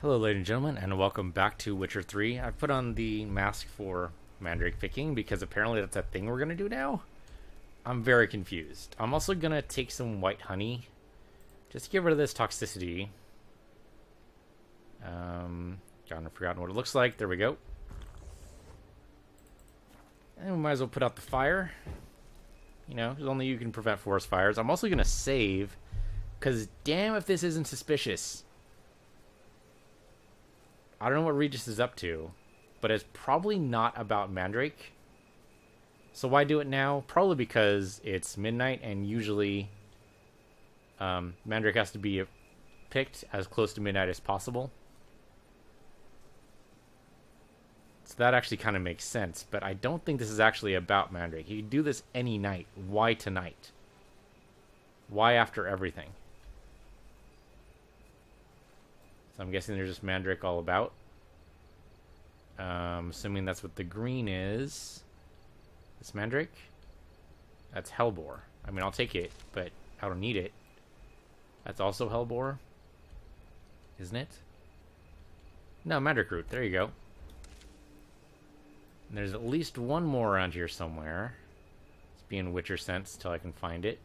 Hello, ladies and gentlemen, and welcome back to Witcher 3. I've put on the mask for Mandrake picking because apparently that's a thing we're going to do now. I'm very confused. I'm also going to take some white honey just to get rid of this toxicity. Kind of forgotten what it looks like. There we go. And we might as well put out the fire. You know, because only you can prevent forest fires. I'm also going to save because damn if this isn't suspicious. I don't know what Regis is up to, but it's probably not about Mandrake. So why do it now? Probably because it's midnight and usually Mandrake has to be picked as close to midnight as possible. So that actually kind of makes sense, but I don't think this is actually about Mandrake. You can do this any night. Why tonight? Why after everything? So I'm guessing there's just Mandrake all about. Assuming that's what the green is. It's Mandrake? That's Hellbore. I mean, I'll take it, but I don't need it. That's also Hellbore. Isn't it? No, Mandrake root. There you go. And there's at least one more around here somewhere. It's being Witcher sense until I can find it.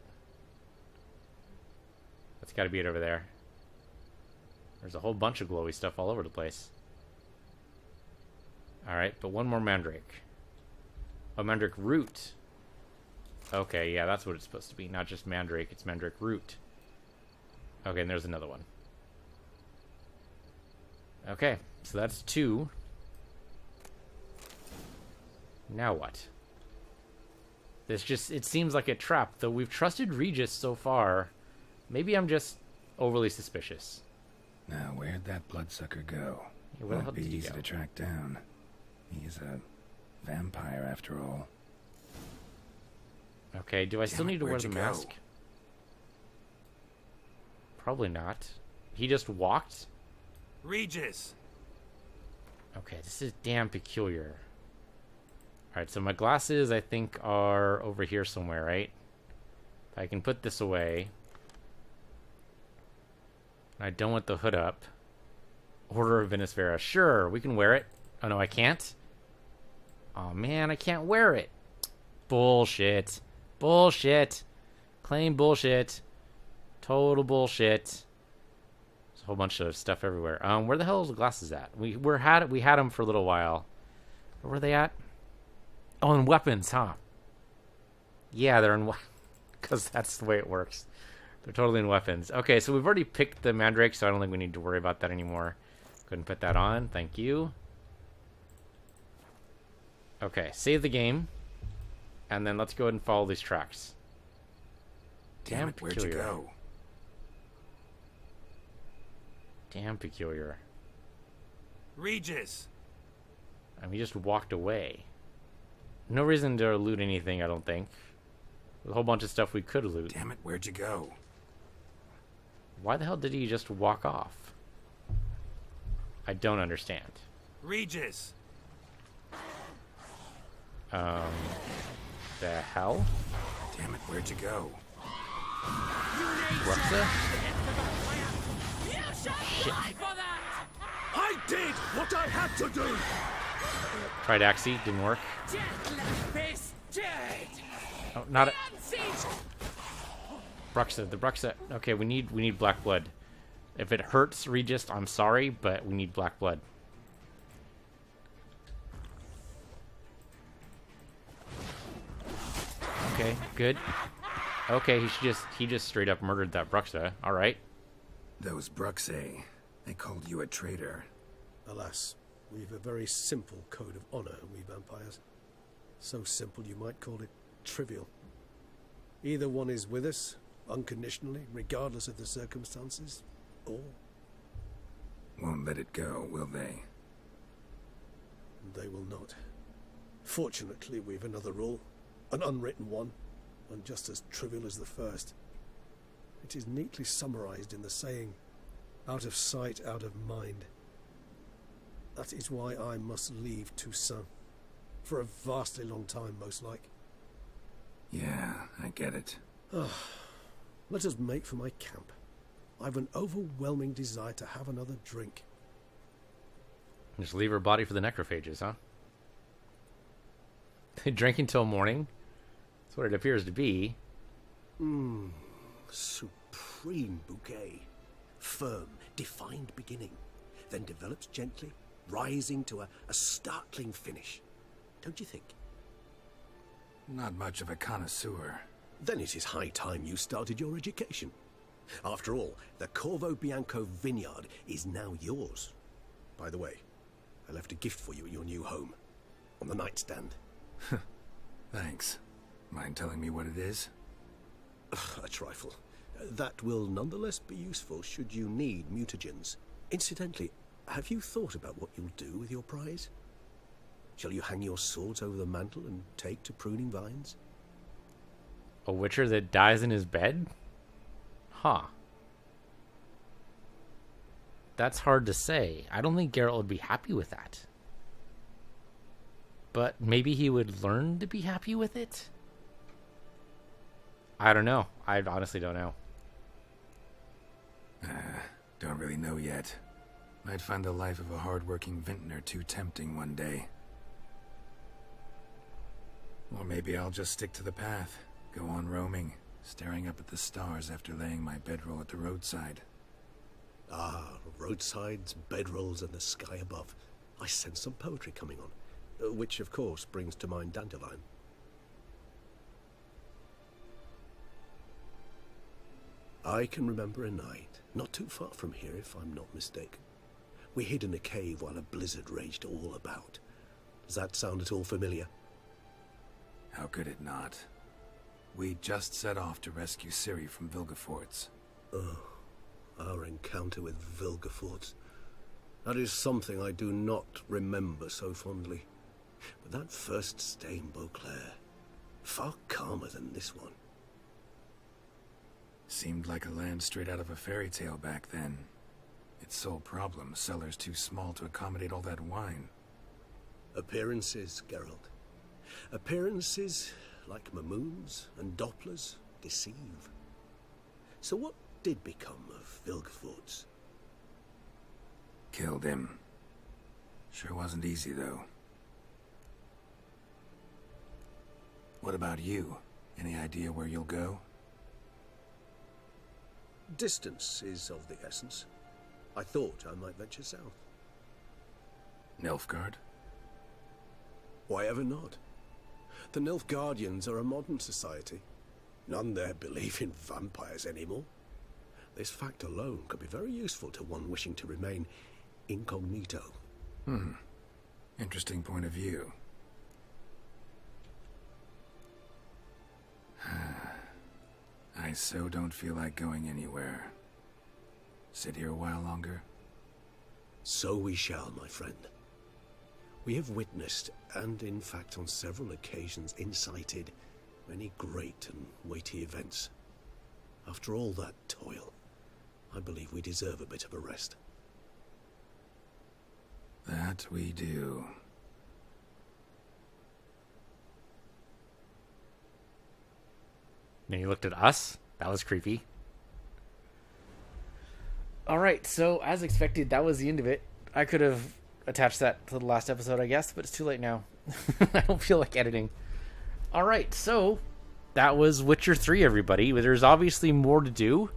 That's got to be it over there. There's a whole bunch of glowy stuff all over the place. Alright, but one more Mandrake. Oh, Mandrake root. Okay, yeah, that's what it's supposed to be. Not just Mandrake, it's Mandrake root. Okay, and there's another one. Okay, so that's two. Now what? This just, it seems like a trap. Though we've trusted Regis so far, maybe I'm just overly suspicious. Now, where'd that bloodsucker go? Yeah, where the hell Won't be did he easy go? to track down. He's a vampire, after all. Okay, do I still Damn it, need to wear where'd the you go? mask? Probably not. He just walked? Regis! Okay, this is damn peculiar. Alright, so my glasses, I think, are over here somewhere, right? I can put this away. I don't want the hood up. Order of Venisfera. Sure, we can wear it. Oh, no, I can't? Oh, man, I can't wear it. Bullshit. Bullshit. Claim bullshit. Total bullshit. There's a whole bunch of stuff everywhere. Where the hell is the glasses at? We had them for a little while. Where were they at? Oh, in weapons, huh? Yeah, they're in because that's the way it works. They're totally in weapons. Okay, so we've already picked the Mandrake, so I don't think we need to worry about that anymore. Go ahead and put that on. Thank you. Okay, save the game. And then let's go ahead and follow these tracks. Damn it, where'd you peculiar. go? Damn peculiar. Regis! And we just walked away. No reason to loot anything, I don't think. There's a whole bunch of stuff we could loot. Damn it, where'd you go? Why the hell did he just walk off? I don't understand. Regis! The hell? Damn it, where'd you go? Ruxa? Shit. I did what I had to do! Tried Axie, didn't work. Oh, not a... Bruxa, the Bruxa. Okay, we need black blood. If it hurts Regis, I'm sorry, but we need black blood. Okay, good. Okay, he just straight up murdered that Bruxa. All right. Those Bruxae. They called you a traitor. Alas, we've a very simple code of honor, we vampires. So simple you might call it trivial. Either one is with us, unconditionally, regardless of the circumstances, or Won't let it go, will they? they will not. Fortunately, we've another rule, an unwritten one, and just as trivial as the first. It is neatly summarized in the saying, out of sight, out of mind. That is why I must leave Toussaint. For a vastly long time, most like. Yeah, I get it. Let us make for my camp. I've an overwhelming desire to have another drink. Just leave her body for the necrophages, huh? Drink until morning. That's what it appears to be. Supreme bouquet. Firm, defined beginning. Then develops gently, rising to a startling finish. Don't you think? Not much of a connoisseur. Then it is high time you started your education. After all, the Corvo Bianco vineyard is now yours. By the way, I left a gift for you at your new home. On the nightstand. Thanks. Mind telling me what it is? A trifle. That will nonetheless be useful should you need mutagens. Incidentally, have you thought about what you'll do with your prize? Shall you hang your swords over the mantle and take to pruning vines? A witcher that dies in his bed? Huh. That's hard to say. I don't think Geralt would be happy with that. But maybe he would learn to be happy with it? I don't know. I honestly don't know. Don't really know yet. Might find the life of a hard-working vintner too tempting one day. Or maybe I'll just stick to the path, go on roaming, staring up at the stars after laying my bedroll at the roadside. Ah, roadsides, bedrolls, and the sky above. I sense some poetry coming on, which of course brings to mind Dandelion. I can remember a night, not too far from here if I'm not mistaken. We hid in a cave while a blizzard raged all about. Does that sound at all familiar? How could it not? We just set off to rescue Ciri from Vilgefortz. Oh, our encounter with Vilgefortz. That is something I do not remember so fondly. But that first stay in Beauclair, far calmer than this one. Seemed like a land straight out of a fairy tale back then. Its sole problem, cellars too small to accommodate all that wine. Appearances, Geralt. Appearances, like Mamoons and Dopplers, deceive. So what did become of Vilgefortz? Killed him. Sure wasn't easy, though. What about you? Any idea where you'll go? Distance is of the essence. I thought I might venture south. Nilfgaard? Why ever not? The Nilfgaardians are a modern society. None there believe in vampires anymore. This fact alone could be very useful to one wishing to remain incognito. Interesting point of view. I so don't feel like going anywhere. Sit here a while longer? So we shall, my friend. We have witnessed, and in fact on several occasions incited, many great and weighty events. After all that toil, I believe we deserve a bit of a rest. That we do. And he looked at us. That was creepy. Alright, so as expected, that was the end of it. I could have attached that to the last episode, I guess, but it's too late now. I don't feel like editing. Alright, so that was Witcher 3, everybody. There's obviously more to do.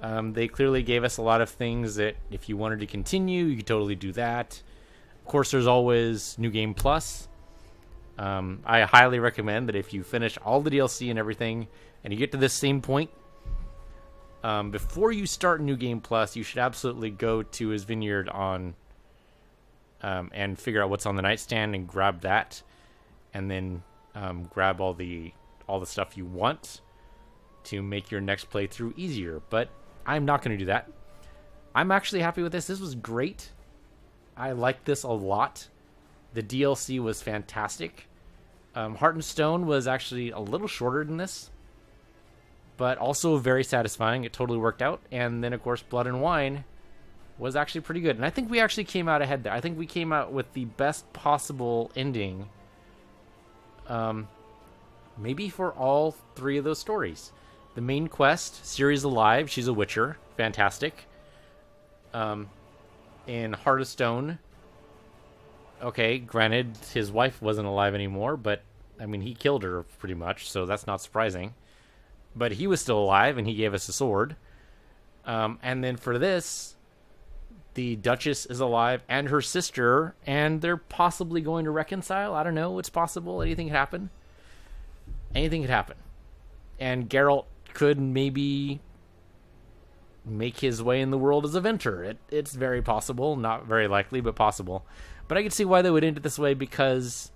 They clearly gave us a lot of things that if you wanted to continue, you could totally do that. Of course, there's always New Game Plus. I highly recommend that if you finish all the DLC and everything, and you get to this same point, before you start New Game Plus, you should absolutely go to his vineyard on and figure out what's on the nightstand and grab that, and then grab all the stuff you want to make your next playthrough easier. But I'm not going to do that. I'm actually happy with this. This was great. I liked this a lot. The DLC was fantastic. Heart and Stone was actually a little shorter than this, but also very satisfying. It totally worked out. And then, of course, Blood and Wine was actually pretty good. And I think we actually came out ahead there. I think we came out with the best possible ending, maybe for all three of those stories. The main quest, Ciri's alive. She's a Witcher. Fantastic. In Heart of Stone, okay, granted, his wife wasn't alive anymore, but, I mean, he killed her pretty much, so that's not surprising. But he was still alive, and he gave us a sword. And then for this, the Duchess is alive, and her sister, and they're possibly going to reconcile. I don't know. It's possible. Anything could happen. Anything could happen. And Geralt could maybe make his way in the world as a Venter. It's very possible. Not very likely, but possible. But I can see why they would end it this way, because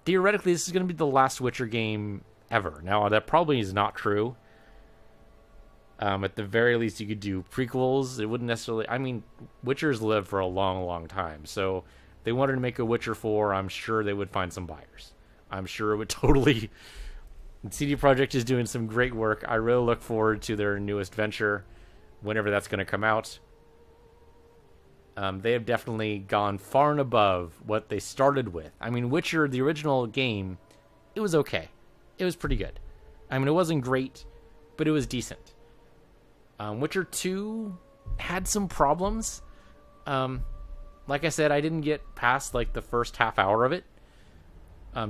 theoretically this is going to be the last Witcher game ever. Now, that probably is not true. At the very least, you could do prequels. It wouldn't necessarily... I mean, Witchers live for a long, long time. So they wanted to make a Witcher 4. I'm sure they would find some buyers. I'm sure it would totally... CD Projekt is doing some great work. I really look forward to their newest venture, whenever that's going to come out. They have definitely gone far and above what they started with. I mean, Witcher, the original game, it was okay. It was pretty good. I mean, it wasn't great, but it was decent. Witcher 2 had some problems. Like I said, I didn't get past like the first half hour of it.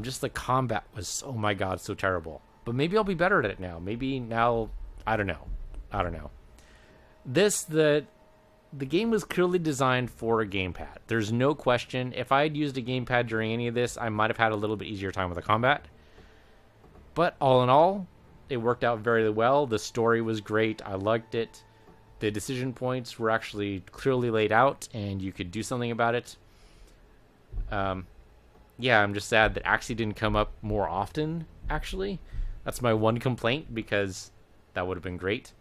Just the combat was, oh my god, so terrible. But maybe I'll be better at it now. Maybe now, I don't know. The game was clearly designed for a gamepad. There's no question. If I had used a gamepad during any of this, I might have had a little bit easier time with the combat. But all in all, it worked out very well. The story was great. I liked it. The decision points were actually clearly laid out, and you could do something about it. Yeah, I'm just sad that Axie didn't come up more often, actually. That's my one complaint, because that would have been great.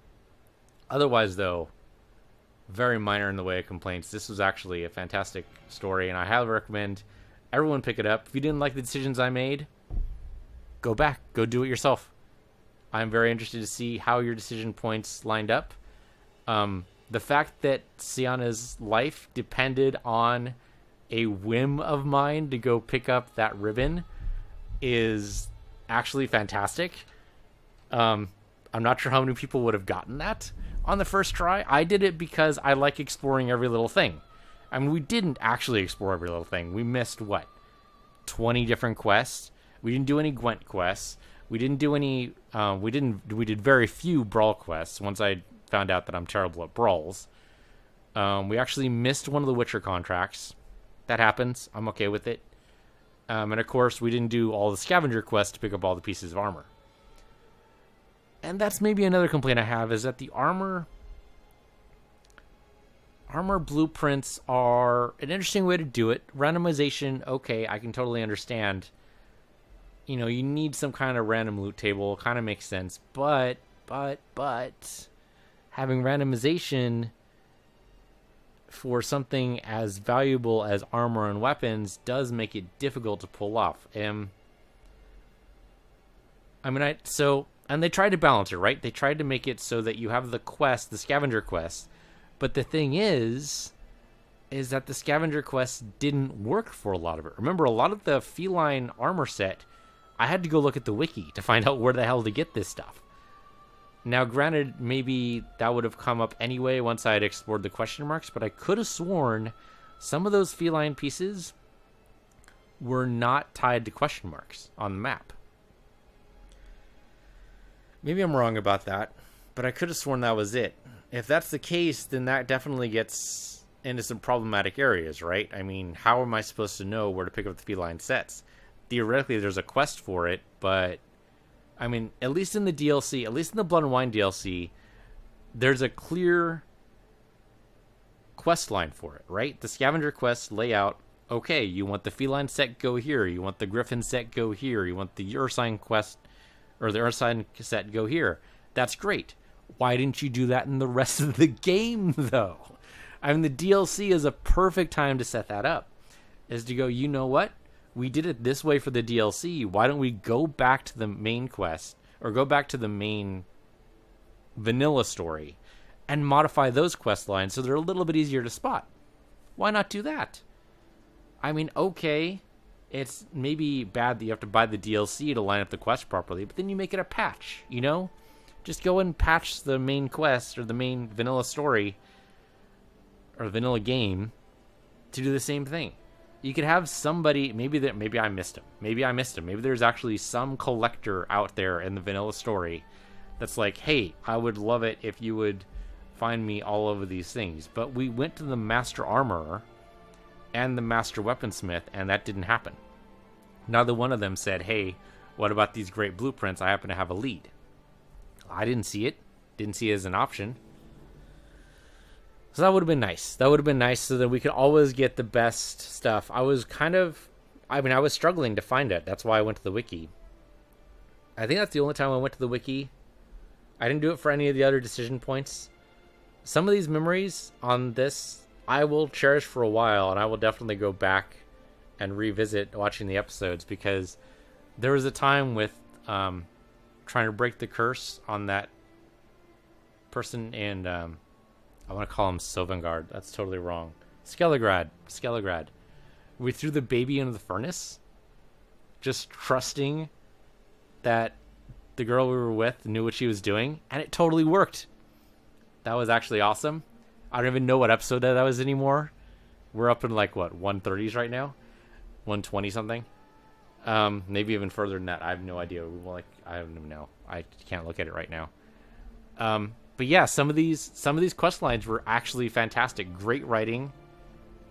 Otherwise, though, very minor in the way of complaints. This was actually a fantastic story, and I highly recommend everyone pick it up. If you didn't like the decisions I made, go back. Go do it yourself. I'm very interested to see how your decision points lined up. The fact that Sienna's life depended on a whim of mine to go pick up that ribbon is actually fantastic. I'm not sure how many people would have gotten that on the first try. I did it because I like exploring every little thing. I mean, we didn't actually explore every little thing. We missed, 20 different quests? We didn't do any Gwent quests. We didn't do any... we did very few Brawl quests, once I found out that I'm terrible at Brawls. We actually missed one of the Witcher contracts. That happens. I'm okay with it. And of course, we didn't do all the scavenger quests to pick up all the pieces of armor. And that's maybe another complaint I have, is that the armor blueprints are an interesting way to do it. Randomization, okay, I can totally understand. You know, you need some kind of random loot table, kind of makes sense. But having randomization for something as valuable as armor and weapons does make it difficult to pull off. And they tried to balance it, right? They tried to make it so that you have the quest, the scavenger quest, but the thing is that the scavenger quest didn't work for a lot of it. Remember, a lot of the feline armor set, I had to go look at the wiki to find out where the hell to get this stuff. Now, granted, maybe that would have come up anyway once I had explored the question marks, but I could have sworn some of those feline pieces were not tied to question marks on the map. Maybe I'm wrong about that, but I could have sworn that was it. If that's the case, then that definitely gets into some problematic areas, right? I mean, how am I supposed to know where to pick up the feline sets? Theoretically, there's a quest for it, but I mean, at least in the DLC, at least in the Blood and Wine DLC, there's a clear quest line for it, right? The scavenger quests lay out, okay, you want the feline set, go here. You want the griffin set, go here. You want the Ursine quest, or the Ursine set, go here. That's great. Why didn't you do that in the rest of the game, though? I mean, the DLC is a perfect time to set that up. Is to go, you know what? We did it this way for the DLC. Why don't we go back to the main quest, or go back to the main vanilla story, and modify those quest lines so they're a little bit easier to spot? Why not do that? I mean, okay, it's maybe bad that you have to buy the DLC to line up the quest properly, but then you make it a patch, you know? Just go and patch the main quest, or the main vanilla story, or vanilla game, to do the same thing. You could have somebody, maybe I missed him. Maybe there's actually some collector out there in the vanilla story that's like, hey, I would love it if you would find me all of these things. But we went to the Master Armorer and the Master Weaponsmith, and that didn't happen. Neither one of them said, hey, what about these great blueprints? I happen to have a lead. I didn't see it. Didn't see it as an option. So that would have been nice. So that we could always get the best stuff. I was struggling to find it. That's why I went to the wiki. I think that's the only time I went to the wiki. I didn't do it for any of the other decision points. Some of these memories on this, I will cherish for a while, and I will definitely go back and revisit watching the episodes, because there was a time with trying to break the curse on that person in... I want to call him Sovngarde. That's totally wrong. Skelligrad. We threw the baby into the furnace, just trusting that the girl we were with knew what she was doing, and it totally worked. That was actually awesome. I don't even know what episode that was anymore. We're up in 130s right now, 120 something. Maybe even further than that. I have no idea. I don't even know. I can't look at it right now. But yeah, some of these quest lines were actually fantastic. Great writing.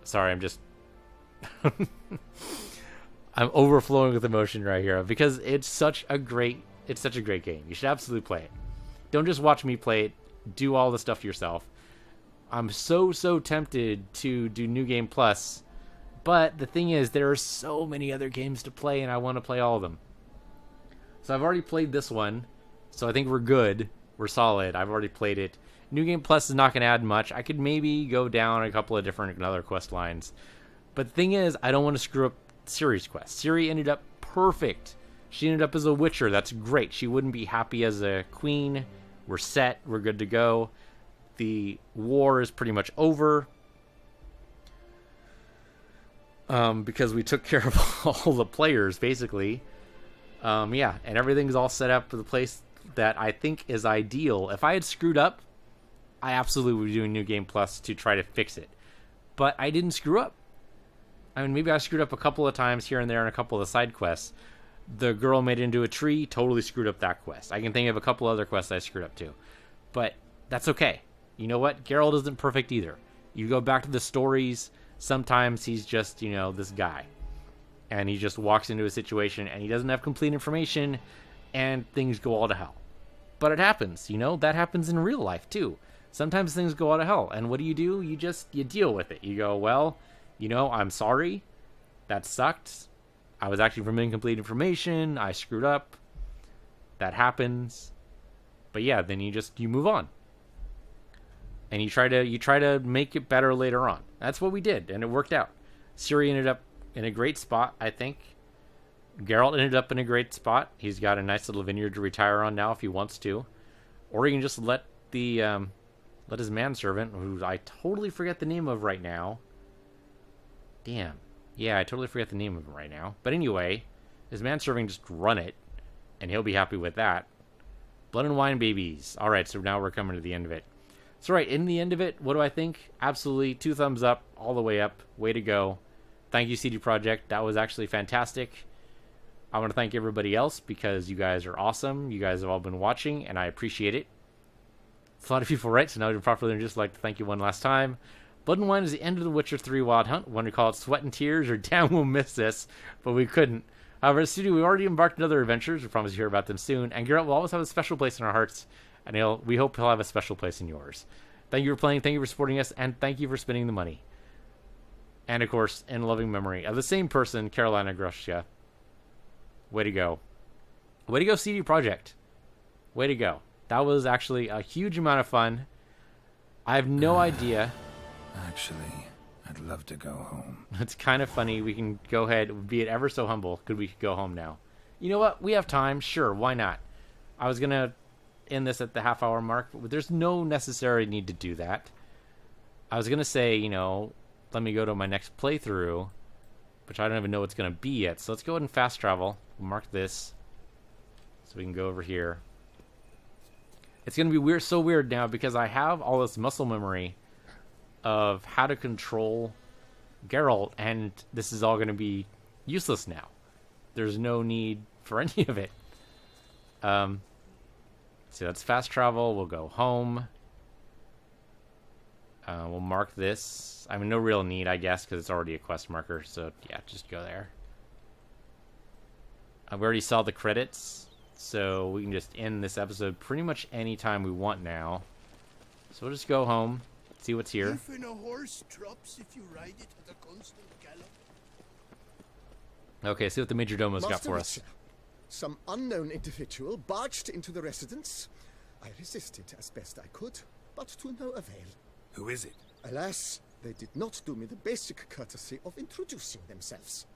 Sorry, I'm overflowing with emotion right here, because it's such a great game. You should absolutely play it. Don't just watch me play it. Do all the stuff yourself. I'm so tempted to do New Game Plus, but the thing is, there are so many other games to play, and I want to play all of them. So I've already played this one, so I think we're good. We're solid. I've already played it. New Game Plus is not going to add much. I could maybe go down a couple of different other quest lines. But the thing is, I don't want to screw up Ciri's quest. Ciri ended up perfect. She ended up as a Witcher. That's great. She wouldn't be happy as a queen. We're set. We're good to go. The war is pretty much over. Because we took care of all the players, basically. Yeah, and everything's all set up for the place that I think is ideal. If I had screwed up, I absolutely would be doing New Game Plus to try to fix it. But I didn't screw up. I mean, maybe I screwed up a couple of times here and there in a couple of the side quests. The girl made it into a tree, totally screwed up that quest. I can think of a couple other quests I screwed up too. But that's okay. You know what? Geralt isn't perfect either. You go back to the stories, sometimes he's just, this guy. And he just walks into a situation and he doesn't have complete information, and things go all to hell. But it happens, that happens in real life too. Sometimes things go out of hell, and what do? You deal with it. You go, well, I'm sorry. That sucked. I was actually from incomplete information. I screwed up. That happens. But yeah, then you move on. And you try to make it better later on. That's what we did, and it worked out. Ciri ended up in a great spot, I think. Geralt ended up in a great spot. He's got a nice little vineyard to retire on now if he wants to. Or he can just let his manservant, who I totally forget the name of right now. Damn. Yeah, I totally forget the name of him right now. But anyway, his manservant just run it, and he'll be happy with that. Blood and Wine Babies. Alright, so now we're coming to the end of it. So right, in the end of it, what do I think? Absolutely, 2 thumbs up, all the way up. Way to go. Thank you, CD Projekt. That was actually fantastic. I want to thank everybody else, because you guys are awesome. You guys have all been watching, and I appreciate it. It's a lot of people, right? So now I'd properly just like to thank you one last time. Blood and Wine is the end of the Witcher 3 Wild Hunt. One to call it Sweat and Tears, or Damn, we'll miss this, but we couldn't. However, as studio, we already embarked on other adventures. We promise to hear about them soon. And Geralt will always have a special place in our hearts, and we hope he'll have a special place in yours. Thank you for playing, thank you for supporting us, and thank you for spending the money. And of course, in loving memory of the same person, Carolina Groshka. Way to go. Way to go, CD Projekt. Way to go. That was actually a huge amount of fun. I have no idea. Actually, I'd love to go home. It's kind of funny. We can go ahead, be it ever so humble, we could go home now. You know what? We have time. Sure, why not? I was going to end this at the half-hour mark, but there's no necessary need to do that. I was going to say, let me go to my next playthrough, which I don't even know what's going to be yet. So let's go ahead and fast travel. We'll mark this so we can go over here. It's going to be weird, so weird now, because I have all this muscle memory of how to control Geralt, and this is all going to be useless now. There's no need for any of it. So that's fast travel. We'll go home. We'll mark this. I mean, no real need, I guess, because it's already a quest marker. So, yeah, just go there. We already saw the credits, so we can just end this episode pretty much any time we want now. So we'll just go home, see what's here. Even a horse drops if you ride it at a constant gallop. Okay, see what the Majordomo's got Master for us. Witcher, some unknown individual barged into the residence. I resisted as best I could, but to no avail. Who is it? Alas, they did not do me the basic courtesy of introducing themselves.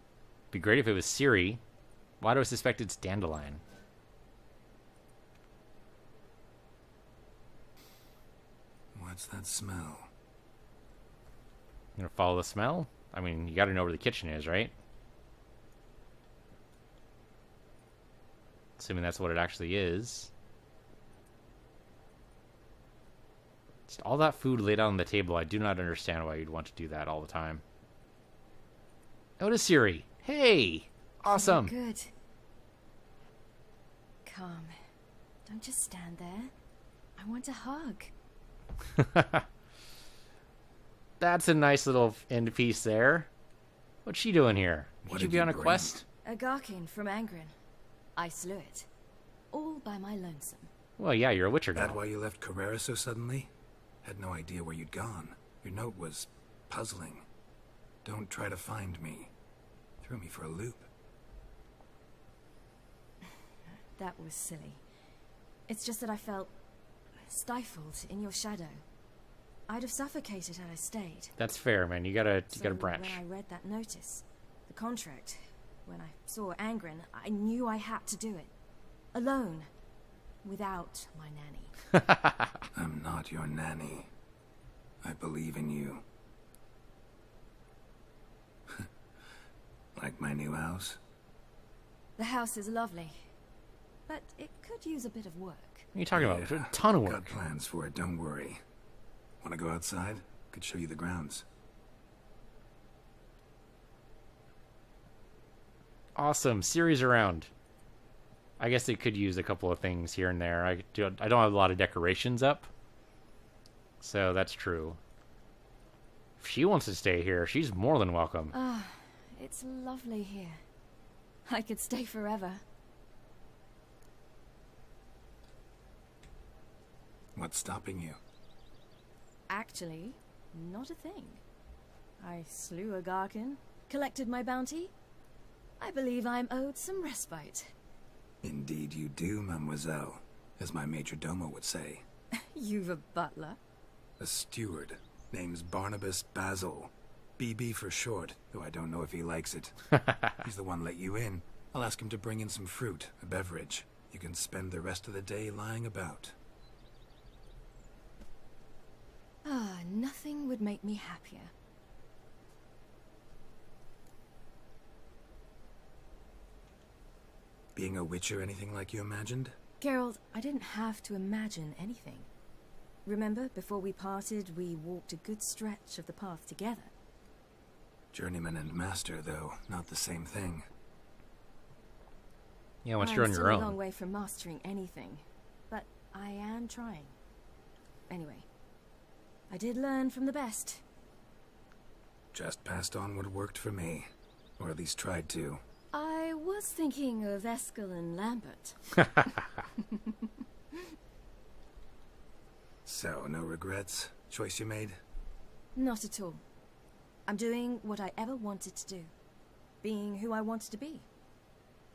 Be great if it was Ciri. Why do I suspect it's Dandelion? What's that smell? You gonna follow the smell? I mean, you gotta know where the kitchen is, right? Assuming that's what it actually is. Just all that food laid out on the table, I do not understand why you'd want to do that all the time. Oh, it is Ciri. Hey! Awesome! Good. Calm. Don't just stand there. I want a hug. That's a nice little end piece there. What's she doing here? What Should you did be you on a bring? quest? A Garkin from Angren. I slew it. All by my lonesome. Well, yeah, you're a Witcher That now. why you left Carrera so suddenly? Had no idea where you'd gone. Your note was puzzling. Don't try to find me. Threw me for a loop. That was silly. It's just that I felt stifled in your shadow. I'd have suffocated had I stayed. That's fair, man. You gotta branch. When I read that notice, the contract, when I saw Angren, I knew I had to do it. Alone. Without my nanny. I'm not your nanny. I believe in you. Like my new house? The house is lovely, but it could use a bit of work. What are you talking about? Yeah, A ton of got work. plans for it, don't worry. Want to go outside? Could show you the grounds. Awesome. Series around. I guess it could use a couple of things here and there. I don't have a lot of decorations up. So that's true. If she wants to stay here, she's more than welcome. It's lovely here. I could stay forever. What's stopping you? Actually, not a thing. I slew a Garkin, collected my bounty. I believe I'm owed some respite. Indeed you do, mademoiselle. As my majordomo would say. You've a butler? A steward. Name's Barnabas Basil. BB for short, though I don't know if he likes it. He's the one let you in. I'll ask him to bring in some fruit, a beverage. You can spend the rest of the day lying about. Nothing would make me happier. Being a witcher anything like you imagined? Geralt, I didn't have to imagine anything. Remember, before we parted, we walked a good stretch of the path together. Journeyman and master, though, not the same thing. Yeah, once I'm you're on your still a long own. way from mastering anything, but I am trying. Anyway, I did learn from the best. Just passed on what worked for me. Or at least tried to. I was thinking of Eskel and Lambert. So, no regrets? Choice you made? Not at all. I'm doing what I ever wanted to do. Being who I wanted to be.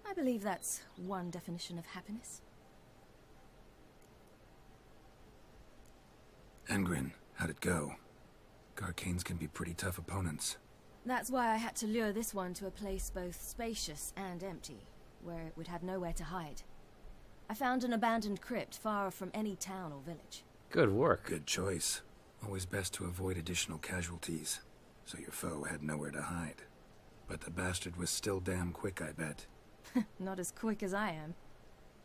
I believe that's one definition of happiness. Angren, how'd it go? Garcanes can be pretty tough opponents. That's why I had to lure this one to a place both spacious and empty, where it would have nowhere to hide. I found an abandoned crypt far from any town or village. Good work. Good choice. Always best to avoid additional casualties, so your foe had nowhere to hide. But the bastard was still damn quick, I bet. Not as quick as I am.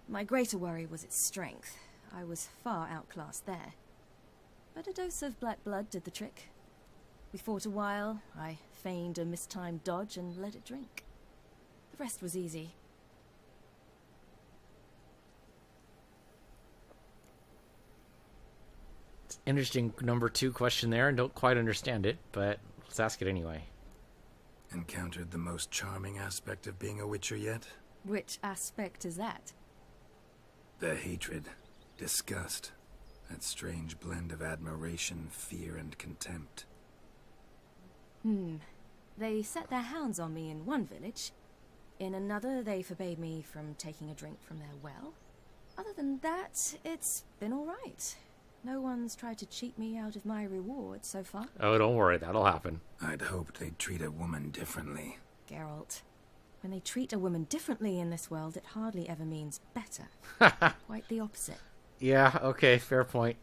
My greater worry was its strength. I was far outclassed there. But a dose of black blood did the trick. We fought a while, I feigned a mistimed dodge and let it drink. The rest was easy. Interesting number 2 question there, and don't quite understand it, but let's ask it anyway. Encountered the most charming aspect of being a Witcher yet? Which aspect is that? The hatred, disgust, that strange blend of admiration, fear, and contempt. They set their hounds on me in one village. In another, they forbade me from taking a drink from their well. Other than that, it's been all right. No one's tried to cheat me out of my reward so far. Oh, don't worry, that'll happen. I'd hoped they'd treat a woman differently. Geralt, when they treat a woman differently in this world, it hardly ever means better. Quite the opposite. Yeah, okay, fair point.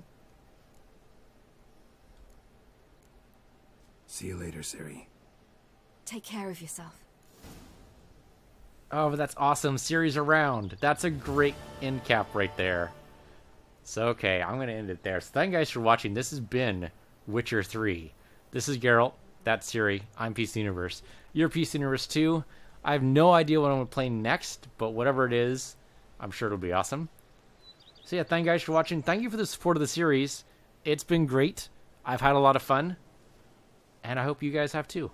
See you later, Ciri. Take care of yourself. Oh, but that's awesome. Series around. That's a great end cap right there. So, okay, I'm going to end it there. So, thank you guys for watching. This has been Witcher 3. This is Geralt. That's Ciri. I'm PC Universe. You're PC Universe 2. I have no idea what I'm going to play next, but whatever it is, I'm sure it'll be awesome. So, yeah, thank you guys for watching. Thank you for the support of the series. It's been great. I've had a lot of fun. And I hope you guys have too.